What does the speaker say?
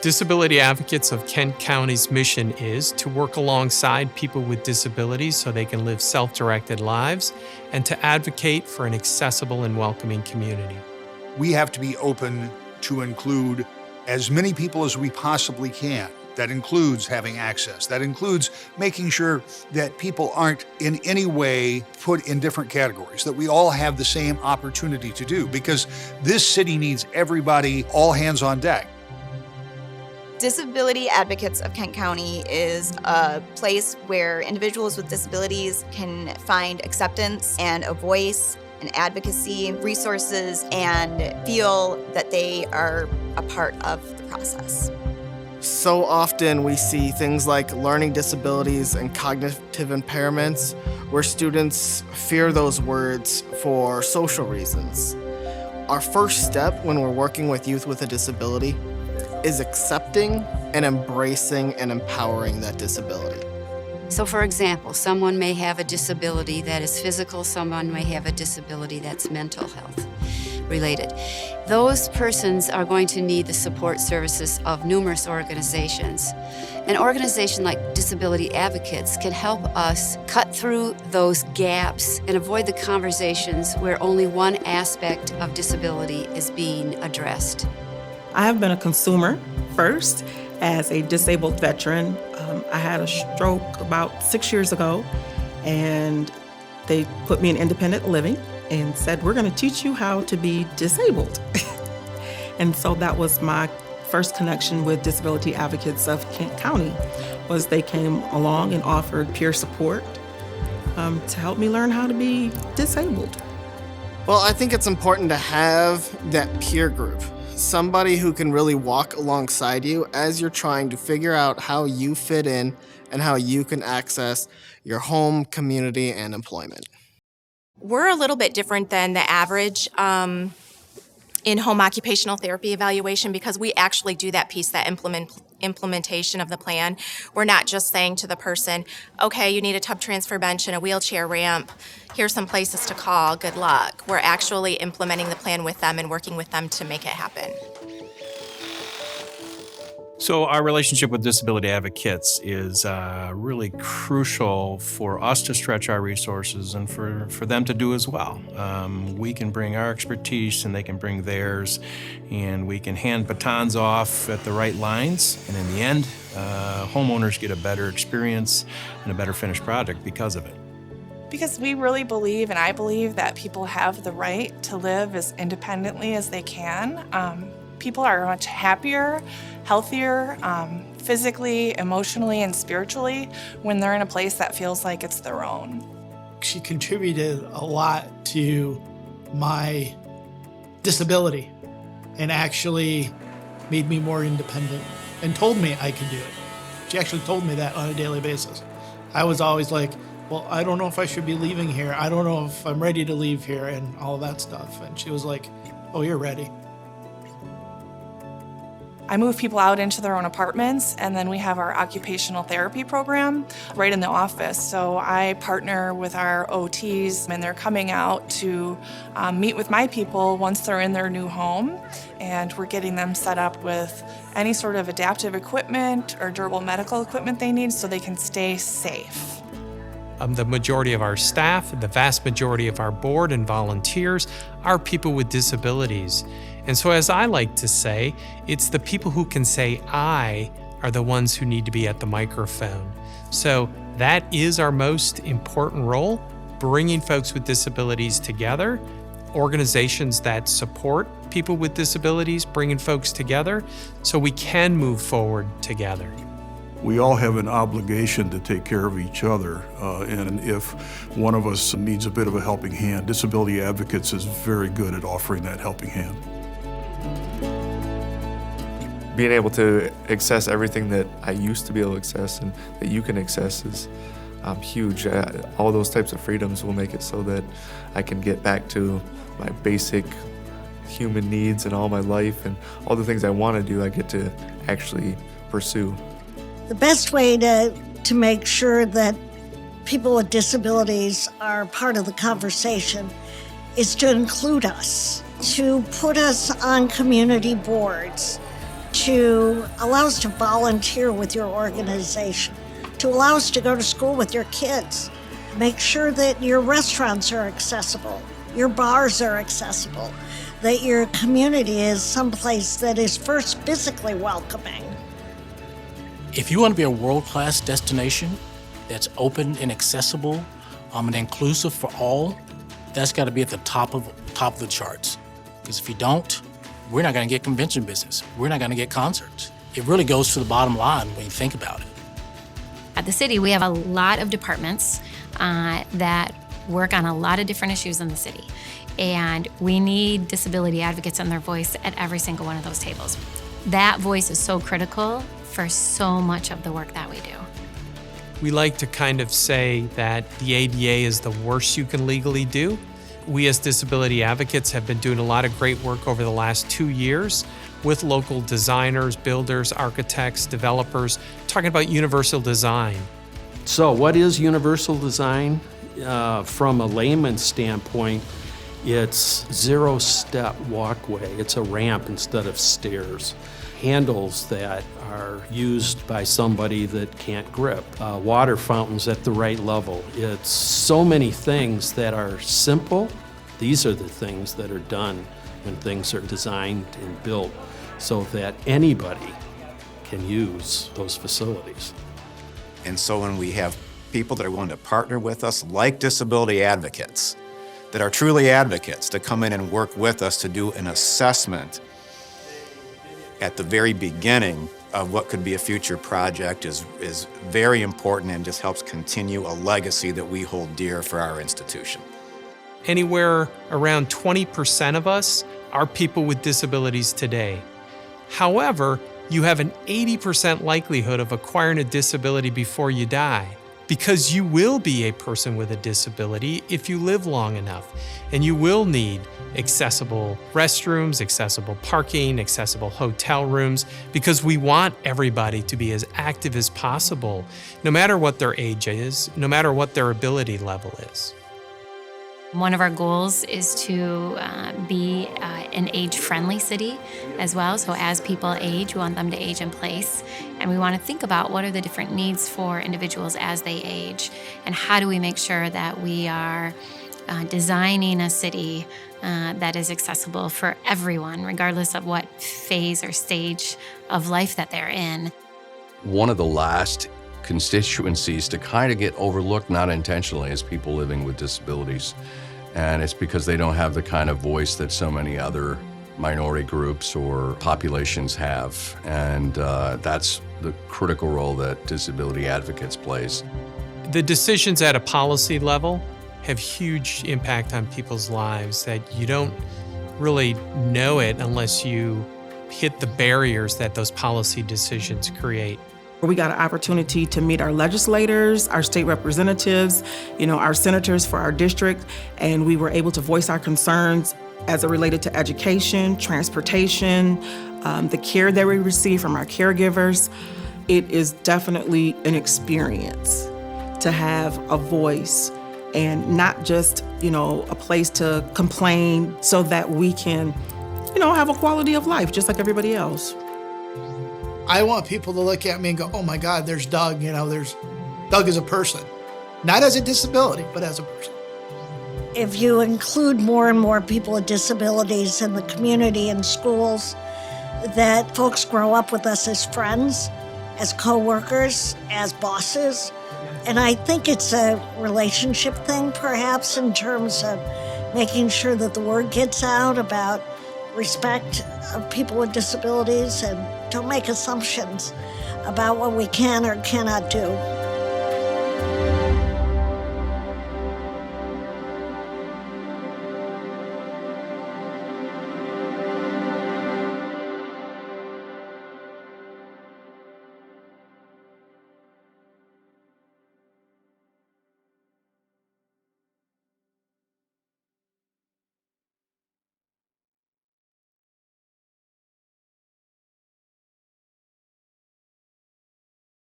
Disability Advocates of Kent County's mission is to work alongside people with disabilities so they can live self-directed lives and to advocate for an accessible and welcoming community. We have to be open to include as many people as we possibly can. That includes having access. That includes making sure that people aren't in any way put in different categories, that we all have the same opportunity to do, because this city needs everybody, all hands on deck. Disability Advocates of Kent County is a place where individuals with disabilities can find acceptance and a voice and advocacy, resources, and feel that they are a part of the process. So often we see things like learning disabilities and cognitive impairments where students fear those words for social reasons. Our first step when we're working with youth with a disability is accepting and embracing and empowering that disability. So for example, someone may have a disability that is physical, someone may have a disability that's mental health related. Those persons are going to need the support services of numerous organizations. An organization like Disability Advocates can help us cut through those gaps and avoid the conversations where only one aspect of disability is being addressed. I have been a consumer first as a disabled veteran. I had a stroke about 6 years ago, and they put me in independent living and said, we're going to teach you how to be disabled. And so that was my first connection with Disability Advocates of Kent County, was they came along and offered peer support to help me learn how to be disabled. Well, I think it's important to have that peer group. Somebody who can really walk alongside you as you're trying to figure out how you fit in and how you can access your home, community, and employment. We're a little bit different than the average in-home occupational therapy evaluation because we actually do that piece, that implementation of the plan. We're not just saying to the person, okay, you need a tub transfer bench and a wheelchair ramp. Here's some places to call. Good luck. We're actually implementing the plan with them and working with them to make it happen. So our relationship with Disability Advocates is really crucial for us to stretch our resources and for them to do as well. We can bring our expertise and they can bring theirs, and we can hand batons off at the right lines, and in the end, homeowners get a better experience and a better finished product because of it. Because we really believe, and I believe, that people have the right to live as independently as they can. People are much happier, healthier, physically, emotionally, and spiritually when they're in a place that feels like it's their own. She contributed a lot to my disability and actually made me more independent and told me I could do it. She actually told me that on a daily basis. I was always like, well, I don't know if I should be leaving here. I don't know if I'm ready to leave here and all of that stuff. And she was like, oh, you're ready. I move people out into their own apartments, and then we have our occupational therapy program right in the office. So I partner with our OTs, and they're coming out to meet with my people once they're in their new home, and we're getting them set up with any sort of adaptive equipment or durable medical equipment they need so they can stay safe. The majority of our staff, the vast majority of our board and volunteers are people with disabilities. And so as I like to say, it's the people who can say I are the ones who need to be at the microphone. So that is our most important role, bringing folks with disabilities together, organizations that support people with disabilities, bringing folks together so we can move forward together. We all have an obligation to take care of each other, and if one of us needs a bit of a helping hand, Disability Advocates is very good at offering that helping hand. Being able to access everything that I used to be able to access and that you can access is huge. All those types of freedoms will make it so that I can get back to my basic human needs and all my life, and all the things I want to do, I get to actually pursue. The best way to make sure that people with disabilities are part of the conversation is to include us, to put us on community boards, to allow us to volunteer with your organization, to allow us to go to school with your kids. Make sure that your restaurants are accessible, your bars are accessible, that your community is someplace that is first physically welcoming. If you want to be a world-class destination that's open and accessible and inclusive for all, that's got to be at the top of the charts. Because if you don't, we're not going to get convention business. We're not going to get concerts. It really goes to the bottom line when you think about it. At the city, we have a lot of departments that work on a lot of different issues in the city. And we need disability advocates and their voice at every single one of those tables. That voice is so critical for so much of the work that we do. We like to kind of say that the ADA is the worst you can legally do. We as disability advocates have been doing a lot of great work over the last 2 years with local designers, builders, architects, developers, talking about universal design. So what is universal design? From a layman's standpoint, it's zero-step walkway. It's a ramp instead of stairs. Handles that are used by somebody that can't grip. Water fountains at the right level. It's so many things that are simple. These are the things that are done when things are designed and built so that anybody can use those facilities. And so when we have people that are willing to partner with us, like disability advocates, that are truly advocates, to come in and work with us to do an assessment at the very beginning of what could be a future project is very important and just helps continue a legacy that we hold dear for our institution. Anywhere around 20% of us are people with disabilities today. However, you have an 80% likelihood of acquiring a disability before you die, because you will be a person with a disability if you live long enough, and you will need accessible restrooms, accessible parking, accessible hotel rooms, because we want everybody to be as active as possible, no matter what their age is, no matter what their ability level is. One of our goals is to be an age-friendly city as well. So as people age, we want them to age in place. And we want to think about what are the different needs for individuals as they age, and how do we make sure that we are designing a city that is accessible for everyone, regardless of what phase or stage of life that they're in. One of the last constituencies to kind of get overlooked, not intentionally, is people living with disabilities. And it's because they don't have the kind of voice that so many other minority groups or populations have. And that's the critical role that disability advocates plays. The decisions at a policy level have huge impact on people's lives that you don't really know it unless you hit the barriers that those policy decisions create. We got an opportunity to meet our legislators, our state representatives, our senators for our district, and we were able to voice our concerns as it related to education, transportation, the care that we receive from our caregivers. It is definitely an experience to have a voice and not just, a place to complain so that we can, have a quality of life just like everybody else. I want people to look at me and go, oh my God, there's Doug, there's Doug as a person. Not as a disability, but as a person. If you include more and more people with disabilities in the community and schools, that folks grow up with us as friends, as co-workers, as bosses. And I think it's a relationship thing, perhaps, in terms of making sure that the word gets out about respect of people with disabilities, and don't make assumptions about what we can or cannot do.